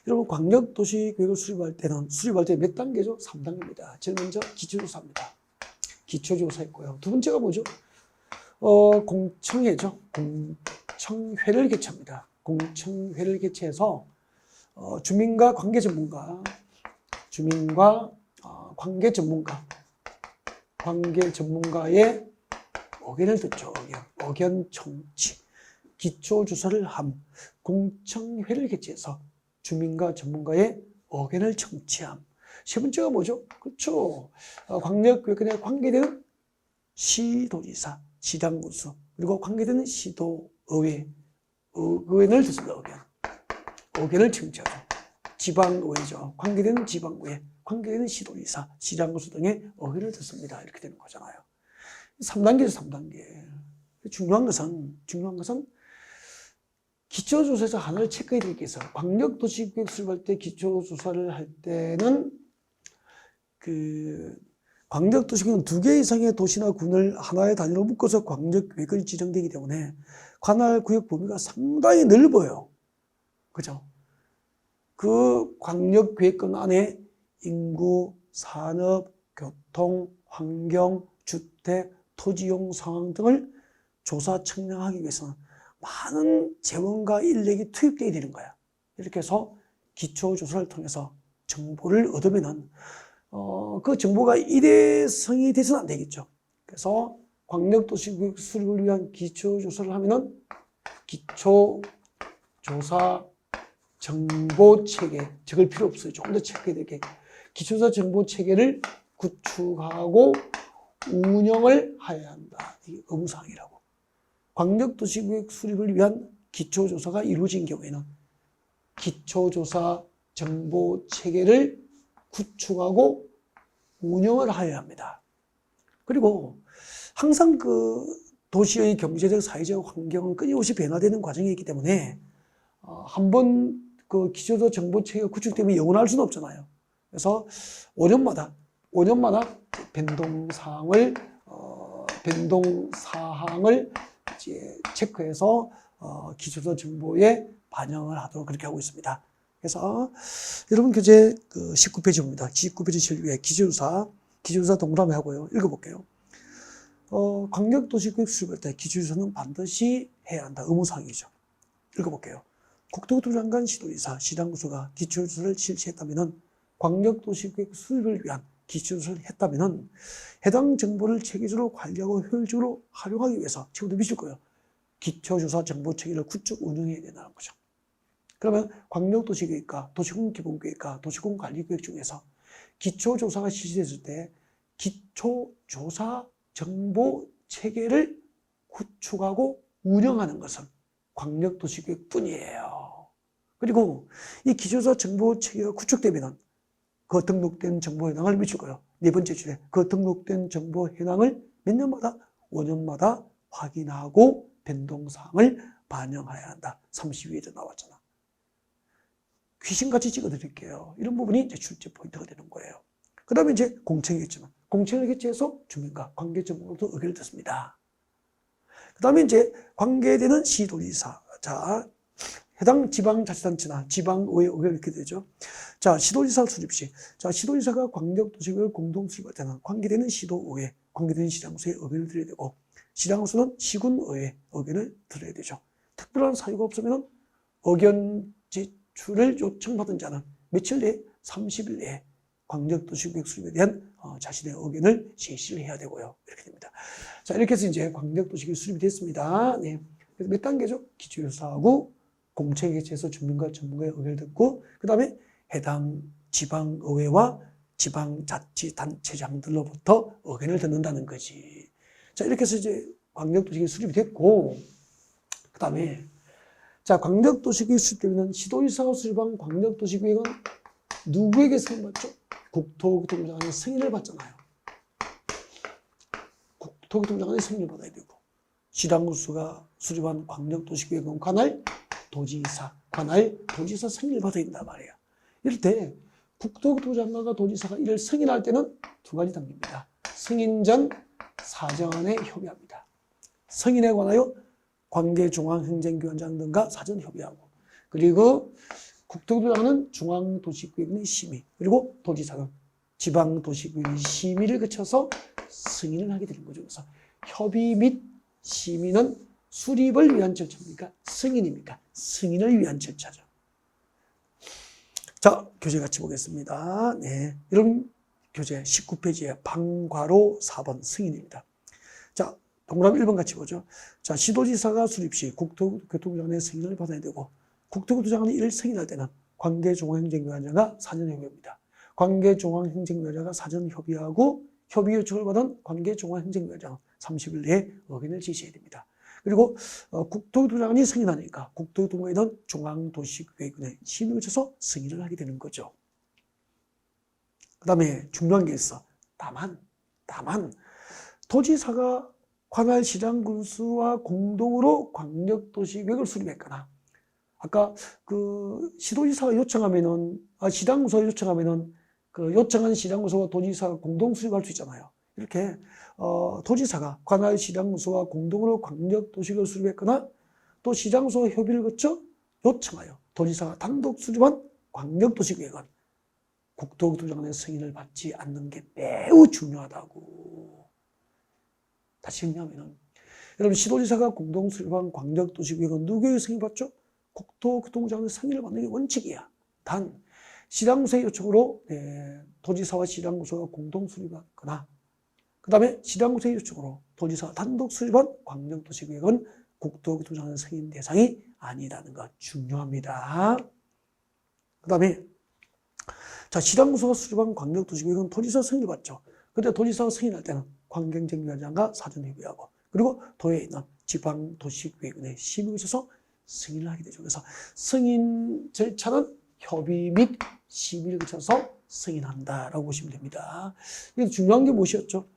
여러분 광역도시계획을 수립할 때 몇 단계죠? 3단계입니다. 제일 먼저 기초조사입니다. 기초조사 있고요. 두 번째가 뭐죠? 공청회죠. 공청회를 개최합니다. 공청회를 개최해서 주민과 관계 전문가의 의견을 듣죠. 의견 청취. 기초조사를 함. 공청회를 개최해서 주민과 전문가의 의견을 청취함. 세 번째가 뭐죠? 그렇죠. 광역계획에 관계되는 시도지사, 시장군수, 그리고 관계되는 시도의회, 의견을 듣습니다. 의견을 청취하죠. 지방의회죠. 관계되는 지방의회, 관계되는 시도지사, 시장군수 등의 의견을 듣습니다. 이렇게 되는 거잖아요. 3단계죠, 3단계. 중요한 것은 기초조사에서 하나를 체크해 드리기 위해서 광역도시계획 수립할 때 기초조사를 할 때는 광역도시계획은 2개 이상의 도시나 군을 하나의 단위로 묶어서 광역계획을 지정되기 때문에 관할 구역 범위가 상당히 넓어요. 그죠? 그 광역계획권 안에 인구, 산업, 교통, 환경, 주택, 토지용 상황 등을 조사 측량하기 위해서는 많은 재원과 인력이 투입되어야 되는 거야. 이렇게 해서 기초조사를 통해서 정보를 얻으면은 그 정보가 일회성이 돼서는 안 되겠죠. 그래서 광역도시계획 수립을 위한 기초조사를 하면은 기초조사 정보체계, 적을 필요 없어요. 조금 더 체크해야 될 게 기초조사 정보체계를 구축하고 운영을 해야 한다. 이게 의무사항이라고. 광역도시계획 수립을 위한 기초조사가 이루어진 경우에는 기초조사 정보체계를 구축하고 운영을 하여야 합니다. 그리고 항상 그 도시의 경제적, 사회적 환경은 끊임없이 변화되는 과정이 있기 때문에 한번 그 기초조사 정보체계가 구축되면 영원할 수는 없잖아요. 그래서 5년마다 변동사항을 이제 체크해서 기초조사 정보에 반영을 하도록 그렇게 하고 있습니다. 그래서 여러분 교재 19페이지 봅니다. 19페이지 실루엣 기초조사 동그라미 하고요. 읽어볼게요. 광역도시계획 수립할 때 기초조사는 반드시 해야 한다. 의무사항이죠. 읽어볼게요. 국토교통부 장관, 시도지사, 시장군수가 기초조사를 실시했다면 광역도시계획 수립을 위한 기초조사를 했다면 해당 정보를 체계적으로 관리하고 효율적으로 활용하기 위해서 지금도 미칠 거예요. 기초조사 정보체계를 구축 운영해야 된다는 거죠. 그러면 광역도시계획과 도시군 기본계획과 도시군 관리계획 중에서 기초조사가 실시됐을 때 기초조사 정보체계를 구축하고 운영하는 것은 광역도시계획뿐이에요. 그리고 이 기초조사 정보체계가 구축되면 그 등록된 정보 현황을 미칠 거예요. 네 번째 줄에 그 등록된 정보 현황을 몇 년마다? 5년마다 확인하고 변동사항을 반영해야 한다. 32회에 나왔잖아. 귀신같이 찍어드릴게요. 이런 부분이 이제 출제 포인트가 되는 거예요. 그 다음에 이제 공청회겠지만 공청회를 개최해서 주민과 관계 전문가도 의견을 듣습니다. 그 다음에 이제 관계되는 시도지사. 자, 해당 지방자치단체나 지방의회 의견을 이렇게 되죠. 자, 시도지사 수립 시. 자, 시도지사가 광역도시계획을 공동 수립할 때는 관계되는 시도의회, 관계되는 시장군수의 의견을 드려야 되고, 시장군수는 시군의회 의견을 드려야 되죠. 특별한 사유가 없으면 의견 제출을 요청받은 자는 며칠 내에 30일 내에 광역도시계획 수립에 대한 자신의 의견을 제시를 해야 되고요. 이렇게 됩니다. 자, 이렇게 해서 이제 광역도시계획 수립이 됐습니다. 네. 그래서 몇 단계죠? 기초조사하고 공채개체에서 주민과 전문가의 의견을 듣고 그 다음에 해당 지방의회와 지방자치단체장들로부터 의견을 듣는다는 거지. 자, 이렇게 해서 이제 광역도시계획이 수립이 됐고, 그 다음에 자, 광역도시계획이 수립되면 시도지사가 수립한 광역도시계획은 누구에게 승인받죠? 국토교통부 장관의 승인을 받잖아요. 국토교통부 장관의 승인을 받아야 되고, 시당구수가 수립한 광역도시계획은 관할 도지사 승인을 받아야 된단 말이에요. 이럴 때 국토교통부 장관과 도지사가 이를 승인할 때는 두 가지 단계입니다. 승인 전 사전에 협의합니다. 승인에 관하여 관계중앙행정기관장 등과 사전 협의하고, 그리고 국토교통부 장관은 중앙도시계획의 심의, 그리고 도지사는 지방도시계획의 심의를 거쳐서 승인을 하게 되는 거죠. 그래서 협의 및 심의는 수립을 위한 절차입니까? 승인입니까? 승인을 위한 절차죠. 자, 교재 같이 보겠습니다. 네, 이런 교재 19페이지에 방괄호 4번 승인입니다. 자, 동그라미 1번 같이 보죠. 자, 시도지사가 수립 시 국토교통부 장관의 승인을 받아야 되고, 국토교통부 장관이 이를 승인할 때는 관계중앙행정기관장과 사전 협의합니다. 관계중앙행정기관장과 사전 협의하고 협의 요청을 받은 관계중앙행정기관장은 30일 내에 의견을 제시해야 됩니다. 그리고 국토교통부 장관이 승인하니까 국토교통부에는 중앙도시계획원의 심의를 거쳐서 승인을 하게 되는 거죠. 그 다음에 중요한 게 있어. 다만 도지사가 관할 시장군수와 공동으로 광역도시계획을 수립했거나, 아까 그 시도지사가 요청하면은, 시장군수가 요청하면은 그 요청한 시장군수와 도지사가 공동 수립할 수 있잖아요. 이렇게 도지사가 관할 시장군수와 공동으로 광역도시계획을 수립했거나, 또 시장군수와 협의를 거쳐 요청하여 도지사가 단독 수립한 광역도시계획은 국토교통부 장관의 승인을 받지 않는 게 매우 중요하다고. 다시 정리하면은, 여러분, 시도지사가 공동 수립한 광역도시계획은 누구에게 승인받죠? 국토교통부 장관의 승인을 받는 게 원칙이야. 단 시장군수의 요청으로 도지사와 시장군수가 공동 수립하거나, 그 다음에 시장군수의 요청으로 도지사가 단독 수립한 광역도시계획은 국토교통부 장관의 승인 대상이 아니라는 것 중요합니다. 그 다음에 자, 시장군수가 수립한 광역도시계획은 도지사 승인을 받죠. 근데 도지사가 승인할 때는 관계행정기관장과 사전 협의하고, 그리고 도에 있는 지방도시계획원의 심의에 있어서 승인을 하게 되죠. 그래서 승인 절차는 협의 및 심의를 거쳐서 승인한다라고 보시면 됩니다. 그래서 중요한 게 무엇이었죠?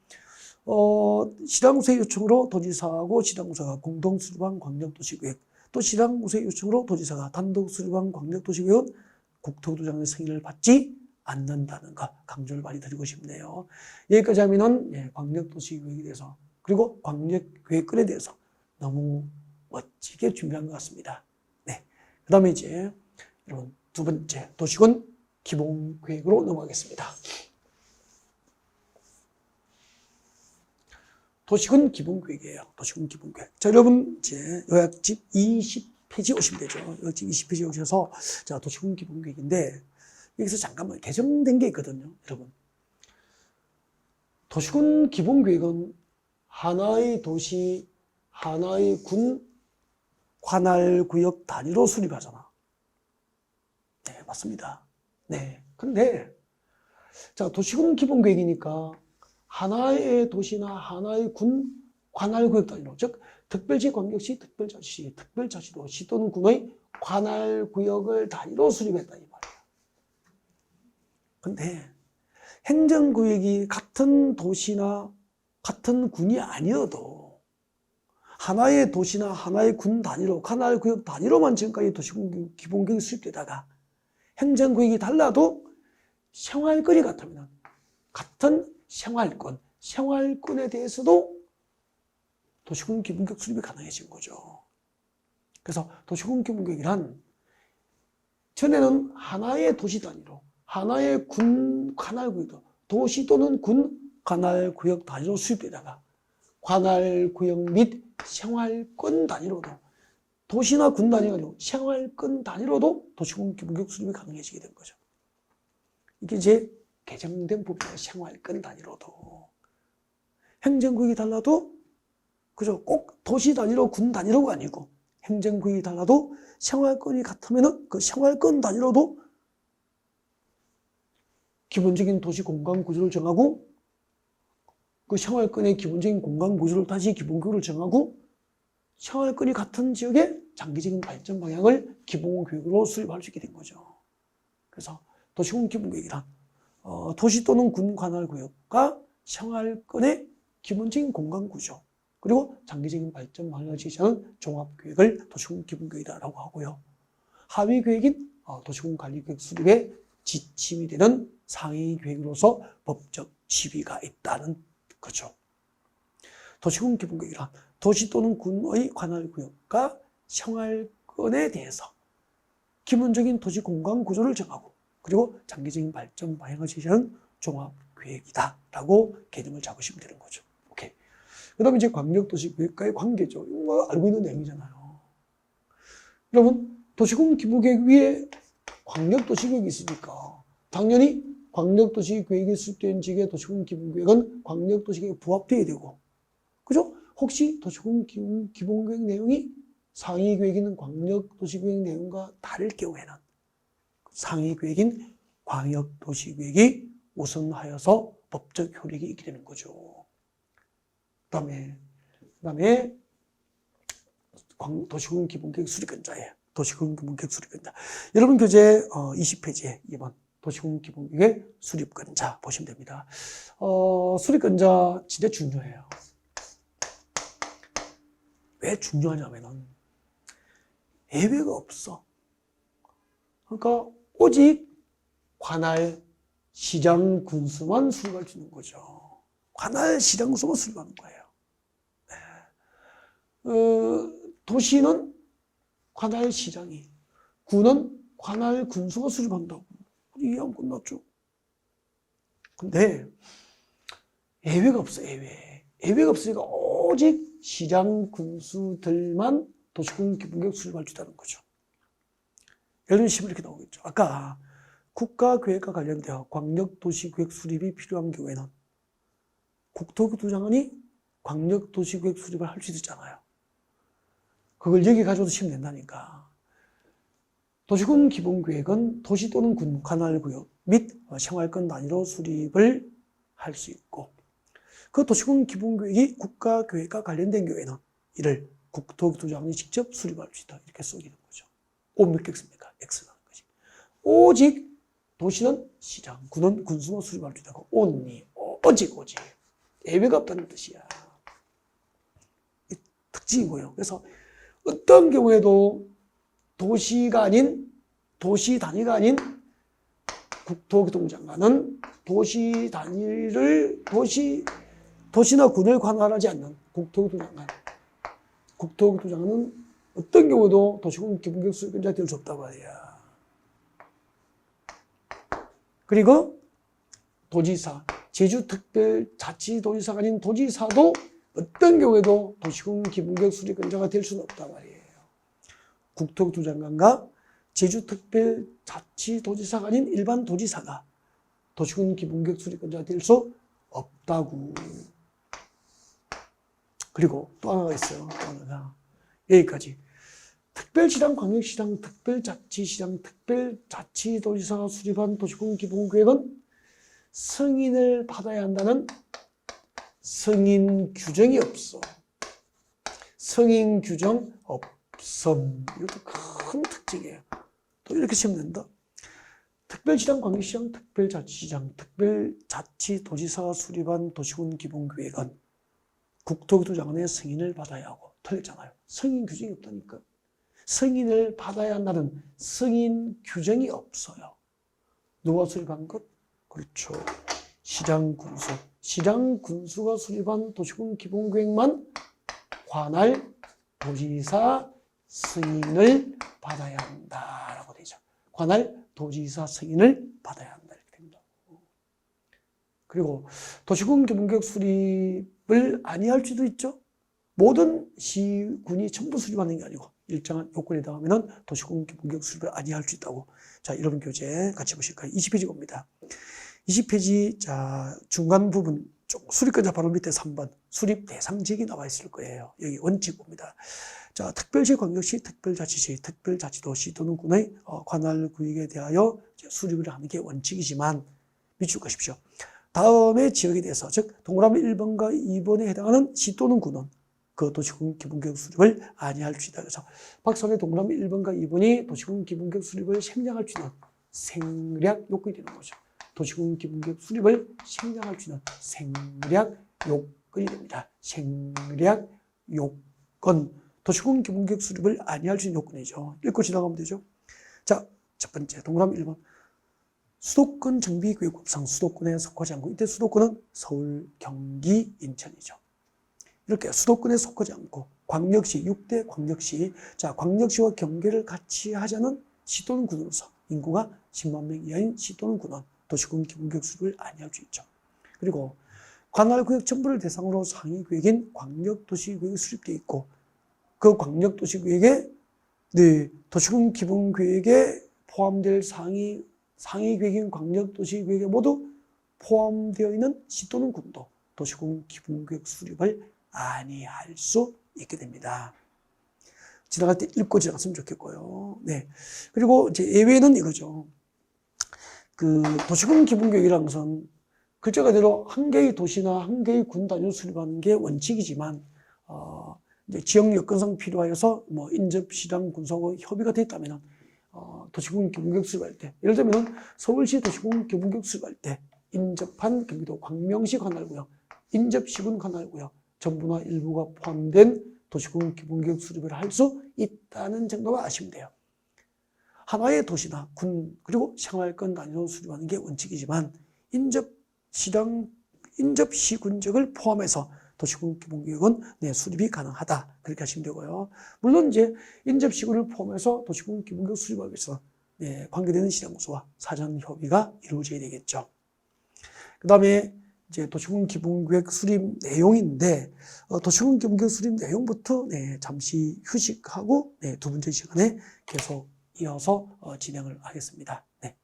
시장군수의 요청으로 도지사하고 시장군수가 공동 수립한 광역도시계획, 또 시장군수의 요청으로 도지사가 단독 수립한 광역도시계획은 국토교통부 장관의 승인을 받지 않는다는 것 강조를 많이 드리고 싶네요. 여기까지 하면은 광역도시계획에 대해서, 그리고 광역계획권에 대해서 너무 멋지게 준비한 것 같습니다. 네, 그 다음에 이제 여러분 두 번째 도시군 기본계획으로 넘어가겠습니다. 도시군 기본계획이에요. 도시군 기본계획. 자, 여러분 이제 요약집 20페이지 오시면 되죠. 요약집 20페이지 오셔서 자, 도시군 기본계획인데 여기서 잠깐만 개정된 게 있거든요. 여러분, 도시군 기본계획은 하나의 도시, 하나의 군, 관할구역 단위로 수립하잖아. 네, 맞습니다. 네. 근데, 자, 도시군 기본계획이니까 하나의 도시나 하나의 군, 관할구역 단위로, 즉, 특별지광역시, 특별자치시, 특별자치도시 또는 군의 관할구역을 단위로 수립했다, 이 말이에요. 근데, 행정구역이 같은 도시나 같은 군이 아니어도 하나의 도시나 하나의 군 단위로, 관할구역 단위로만 지금까지 도시군 기본계획이 수립되다가 행정구역이 달라도 생활권이 같으면 같은 생활권에 대해서도 도시군 기본계획 수립이 가능해진 거죠. 그래서 도시군 기본계획이란 전에는 하나의 도시 단위로, 하나의 군 관할구역, 도시 또는 군 관할구역 단위로 수립되다가 관할구역 및 생활권 단위로도, 도시나 군 단위가 아니고 생활권 단위로도 도시군 기본계획 수립이 가능해지게 된 거죠. 이게 이제 개정된 법이에요. 생활권 단위로도. 행정구역이 달라도, 그죠? 꼭 도시 단위로, 군 단위로가 아니고 행정구역이 달라도 생활권이 같으면은 그 생활권 단위로도 기본적인 도시 공간 구조를 정하고 그 생활권의 기본적인 공간 구조를 다시 기본교육을 정하고 생활권이 같은 지역의 장기적인 발전 방향을 기본교육으로 수립할 수 있게 된 거죠. 그래서 도시군 기본교육이란 도시 또는 군 관할구역과 생활권의 기본적인 공간 구조 그리고 장기적인 발전 방향을 제시하는 종합계획을 도시군 기본계획이라고 하고요. 하위 계획인 도시군 관리계획 수립의 지침이 되는 상위 계획으로서 법적 지위가 있다는 거죠. 도시군 기본계획이란 도시 또는 군의 관할구역과 생활권에 대해서 기본적인 도시 공간 구조를 정하고 그리고 장기적인 발전 방향을 제시하는 종합계획이다라고 개념을 잡으시면 되는 거죠. 오케이. 그 다음에 이제 광역도시계획과의 관계죠. 이거 알고 있는 내용이잖아요. 여러분, 도시군 기본계획 위에 광역도시계획이 있으니까 당연히 광역도시계획이 수립된 지역의 도시군 기본계획은 광역도시계획에 부합되어야 되고, 그죠? 혹시 도시군 기본계획 내용이 상위 계획인 광역도시계획 내용과 다를 경우에는 상위 계획인 광역도시계획이 우선하여서 법적 효력이 있게 되는 거죠. 그다음에 도시군 기본계획 수립권자예요. 도시군 기본계획 수립권자. 여러분 교재 20페이지에 2번 도시군 기본계획 수립권자 보시면 됩니다. 수립권자 진짜 중요해요. 왜 중요하냐면은 예외가 없어. 그러니까 오직 관할 시장 군수만 수립할 수 있는 거죠. 관할 시장 군수만 수립하는 거예요. 도시는 관할 시장이, 군은 관할 군수가 수립한다고. 이해하면 끝났죠. 근데 예외가 없어, 예외. 예외가 없으니까 오직 시장 군수들만 도시군 기본계획 수립할 수 있다는 거죠. 예를 들면 시험에 이렇게 나오겠죠. 아까 국가계획과 관련되어 광역도시계획 수립이 필요한 경우에는 국토교통부 장관이 광역도시계획 수립을 할 수 있잖아요. 그걸 여기 가져도 시험 낸다니까. 도시군 기본계획은 도시 또는 군 관할구역 및 생활권 단위로 수립을 할 수 있고, 그 도시군 기본계획이 국가계획과 관련된 경우에는 이를 국토교통부 장관이 직접 수립할 수 있다. 이렇게 써있는 거죠. O 몇 개 씁니까? X라는 거지. 오직 도시는 시장, 군은 군수만 수립할 수 있다고. only, 오직. 예외가 없다는 뜻이야. 이 특징이고요. 그래서 어떤 경우에도 도시가 아닌, 도시 단위가 아닌 국토교통부 장관은 도시 단위를, 도시나 군을 관할하지 않는 국토교통부 장관. 국토교통부 장관은 어떤 경우도 도시군 기본계획 수립권자가 될 수 없단 말이야. 그리고 도지사, 제주특별자치도지사가 아닌 도지사도 어떤 경우에도 도시군 기본계획 수립권자가 될 수는 없단 말이에요. 국토교통부 장관과 제주특별자치도지사가 아닌 일반 도지사가 도시군 기본계획 수립권자가 될 수 없다고. 그리고 또 하나가 있어요. 또 하나가. 여기까지. 특별시장, 광역시장, 특별자치시장, 특별자치도지사가 수립한 도시군 기본계획은 승인을 받아야 한다는 승인 규정이 없어. 승인 규정 없음. 이것도 큰 특징이에요. 또 이렇게 시험 낸다. 특별시장, 광역시장, 특별자치시장, 특별자치도지사가 수립한 도시군 기본계획은 국토교통부 장관의 승인을 받아야 하고. 틀렸잖아요. 승인 규정이 없다니까. 승인을 받아야 한다는 승인 규정이 없어요. 누가 수립한 것? 그렇죠. 시장군수. 시장군수가 수립한 도시군 기본계획만 관할 도지사 승인을 받아야 한다라고 되죠. 관할 도지사 승인을 받아야 한다 이렇게 됩니다. 그리고 도시군 기본계획 수립을 아니할 수도 있죠. 모든 시군이 전부 수립하는 게 아니고 일정한 요건에 해당하면 도시군 기본계획 수립을 아니할 수 있다고. 자, 여러분 교재 같이 보실까요? 20페이지 봅니다. 20페이지 자 중간 부분 수립권자 바로 밑에 3번 수립 대상 지역이 나와 있을 거예요. 여기 원칙입니다. 자, 특별시, 광역시, 특별자치시, 특별자치도시 또는 군의 관할 구역에 대하여 수립을 하는 게 원칙이지만 밑줄 것이십시오. 다음의 지역에 대해서 즉 동그라미 1번과 2번에 해당하는 시 또는 군은 그 도시군 기본교육 수립을 아니할 수 있다. 그래서 박선의 동그라미 1번과 2번이 도시군 기본교육 수립을 생략할 수 있는 생략 요건이 되는 거죠. 도시군 기본교육 수립을 생략할 수 있는 생략 요건이 됩니다. 생략 요건. 도시군 기본교육 수립을 아니할 수 있는 요건이죠. 읽고 지나가면 되죠. 자, 첫 번째 동그라미 1번. 수도권 정비교육법상 수도권에 속하지 않고, 이때 수도권은 서울, 경기, 인천이죠. 이렇게 수도권에 속하지 않고 광역시, 6대 광역시, 자, 광역시와 경계를 같이 하자는 시 또는 군으로서 인구가 10만 명 이하인 시 또는 군은 도시군 기본교육 수립을 아니할 수 있죠. 그리고 관할구역 전부를 대상으로 상위구역인 광역도시구역이 수립되어 있고 그 광역도시구역에 도시군 기본구역에 포함될 상위구역인 광역도시구역에 모두 포함되어 있는 시 또는 군도 도시군 기본구역 수립을 아니할 수 있게 됩니다. 지나갈 때 읽고 지나갔으면 좋겠고요. 네. 그리고 이제 예외는 이거죠. 그 도시군 기본교육이라는 것은 글자 그대로 한 개의 도시나 한 개의 군 단위로 수립하는 게 원칙이지만, 이제 지역 여건상 필요하여서 뭐 인접시랑 군사하고 협의가 돼 있다면, 도시군 기본교육 수립할 때, 예를 들면 서울시 도시군 기본교육 수립할 때 인접한 경기도 광명시 관할구역, 인접시군 관할구역 전부나 일부가 포함된 도시군 기본교육 수립을 할 수 있다는 정도만 아시면 돼요. 하나의 도시나 군 그리고 생활권 단위로 수립하는 게 원칙이지만 인접시군적을 포함해서 도시군 기본교육은 수립이 가능하다. 그렇게 하시면 되고요. 물론 이제 인접시군을 포함해서 도시군 기본교육 수립하기 위해서 관계되는 시장소와 사전 협의가 이루어져야 되겠죠. 그 다음에 이제 도시군 기본교육 수립 내용인데, 도시군 기본교육 수립 내용부터 잠시 휴식하고 두 번째 시간에 계속 이어서 진행을 하겠습니다. 네.